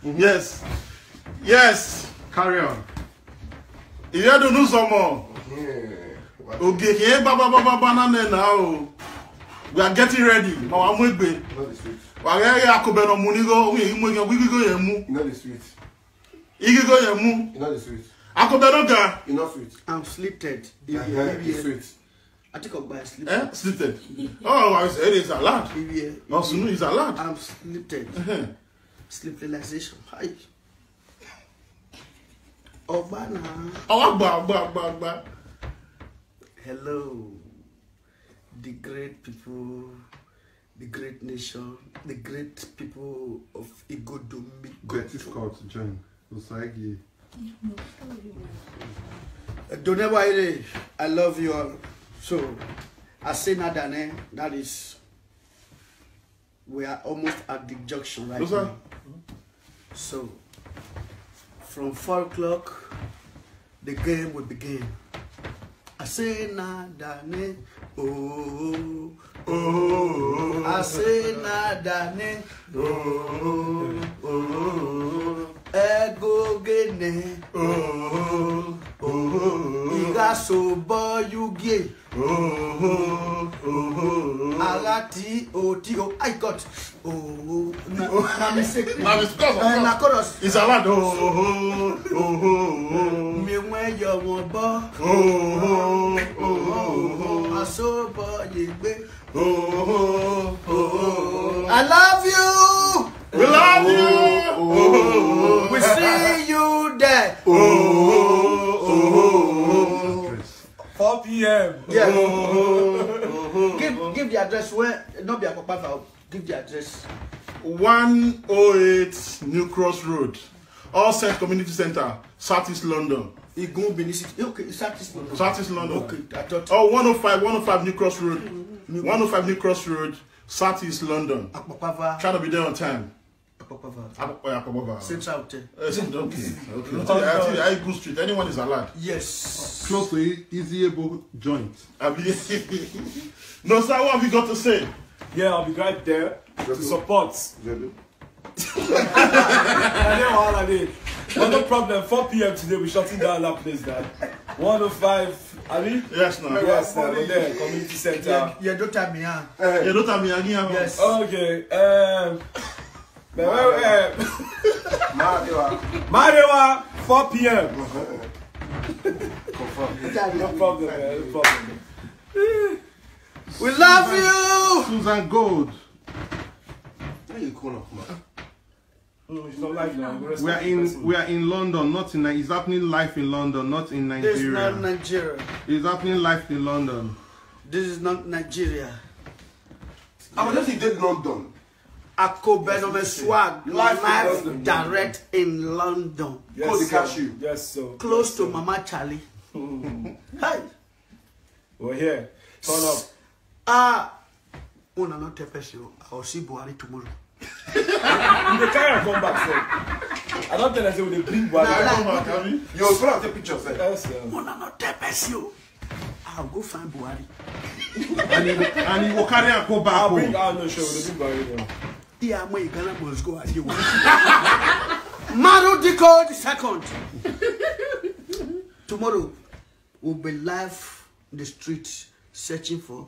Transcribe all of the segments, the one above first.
Yes. Yes. Carry on. You have to do some more. Okay, now. We are getting ready. Now I'm with me. Not the street. We are Akobe no munigo. We go yemu. Not the street. You go yemu. Not the street. Akobe no ga. Enough street. I'm sleeped. Street. I think I'll buy a sleep. Sleeped. Oh, I said it's a lot. No, soon it's a lot. I'm sleeped. Sleep realization. Hi. Obana. Oh, ba. Hello. The great people, the great nation, the great people of Igodomi. Difficult to join. Usagi. I love you all. So, I say Nadane, that is, we are almost at the junction right now. So, from 4 o'clock, the game will begin. I say Nadane, oh, oh, I say Nadane, oh, oh, ego gene, oh, oh, iga so boy you gay, oh, oh, alati otio, I got, oh, na mistake, na chorus, it's a lot, oh, oh, oh, me when you want bo, oh, oh, I so boy you be, oh, oh, I love you. we love you. Oh, We see you there. oh, 4 p.m. Yeah. Give the address where not be a papa. Give the address. 108 New Cross Road, All Saints Community Center, Southeast London. Igun Benin City. Okay, Southeast London. Southeast London. Okay, I thought. Oh, 105 New Cross Road. 105 New Cross Road, Southeast London. Akpapava. Trying to be there on time. Akpapava. Central Hotel. Okay. I go street. Anyone is allowed. Yes. Close to easy able joint. No, sir, what have you got to say? Yeah, I'll be right there to support. But no problem, 4 p.m. today, we're shutting down that place, Dad. 105, Ali? Yes, no. Yes, we're there, community center. Yeah, don't tell me, huh? You don't have me again. Yes. Okay, Marewa, 4 p.m. No problem, man, no problem. We love you. Susan Gold. No, it's not live now. We are in London, not in Nigeria. It's happening live in London, not in Nigeria. This is not Nigeria. It's happening live in London. This is not Nigeria. I was just in London. Akobe no me swag live direct in London. Yes, sir. Yes, so close to Mama Charlie. Hey, we're here. Turn up. Una not tepes you. I'll see Buhari tomorrow. You can't come back, sir. I don't tell us they will bring Buhari. You'll put out the picture, sir. Yes, sir. Una not tepes you. I'll go find Buhari. and he will carry and go back I'll home. bring out no show. We'll bring Buhari. Yeah, my Ghana must go at you. Maru Diko the second. Tomorrow we'll be live in the streets searching for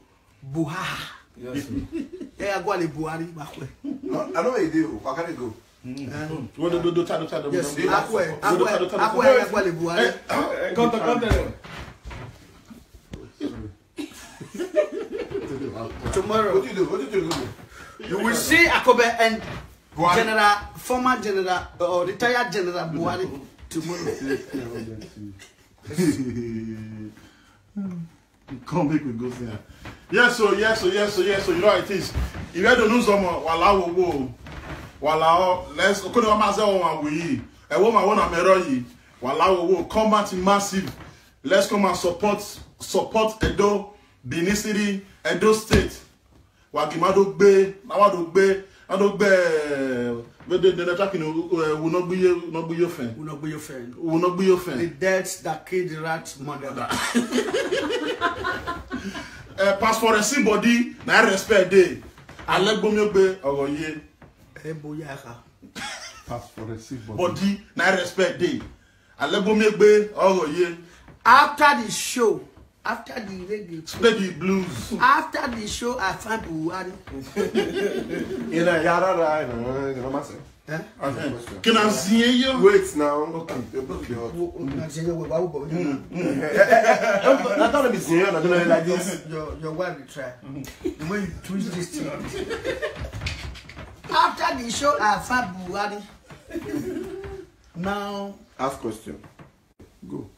Buhari. Yes, sir. Yeah, I go to Buhari back way. I know where you do. Where can you go? Yes, Buhari. Tomorrow. What do you do? You will see Akobe and Buhari. former general or retired general Buhari tomorrow. Come back with go there. Yes, so. You know how it is. If you don't know someone, let's go to Amazon. I want to mirror combat massive. Let's come and support Edo, Benin City, Edo State. Wagimado Bay, Nawadogbe, the attacking will not be your friend. Will not be your friend. Will not be your friend. The deaths that killed the rat's mother. Pass for a body, na respect day. Allegbomiogbe Ogoye. Eboyaka. Pass for receive Body, na respect day. Allegbomiogbe Ogoye. After the show, after the reggae, Play the blues. after the show, I found Buhari. You know, yara, you know, master. Can I see you? Wait now. Okay. I thought it was here. I don't know like this. Your wife will try. The way you twist this thing. After the show, I found Buhari. Now, Ask question. Go.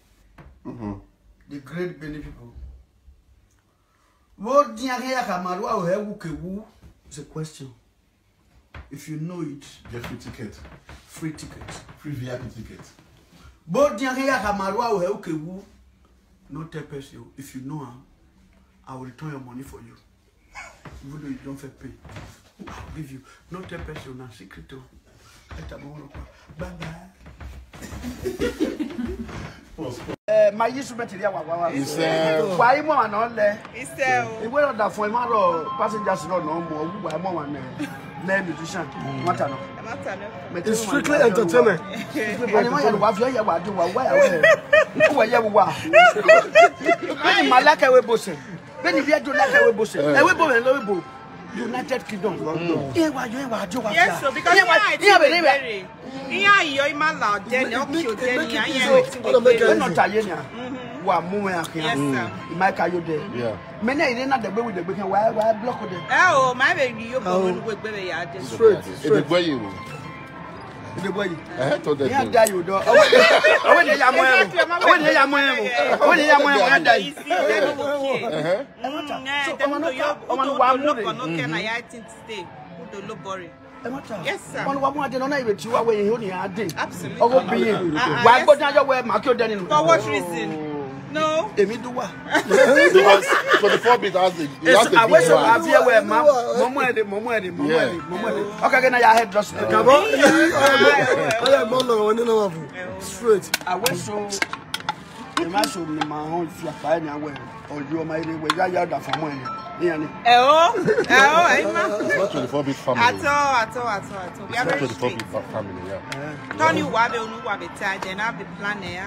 the great Benin people. What Diaria Kamarua or Hewukewu is a question. If you know it, Get free ticket. free ticket. Free VIP ticket. But Diaria Kamarua or Hewukewu, no tepes you. If you know him, I will return your money for you. Even though you don't pay, I'll give you. No tepes you now, secret. Bye bye. My use material. Why more and all there? It will not for my passengers no more. Why more one name musician? It's strictly entertainment. United Kingdom. Yes, so because yes, sir. Absolutely. For what reason? No. Because 24 bit has the. I wish I have here where straight. I wish so. The master of my own flying away, or you are my way. I got from when. Not 24 bit family. At all. We are very 24 strict. bit family, yeah. Tony Wabe, Unuwabe, then I'll be planning.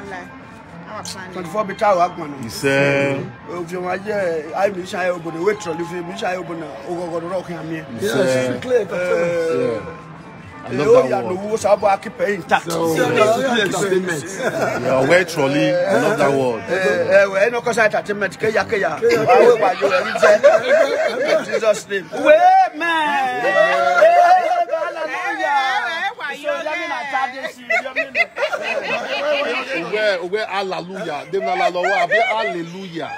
Our plan. 24 bit hour. He said, If you are here, I wish I open the wait trolley. If you wish I open the rock here. yeah. I love that word. Yeah, wear trolley. I love that word. No cause entertainment. Jesus name. Man. Where hallelujah. Them hallelujah. Hallelujah.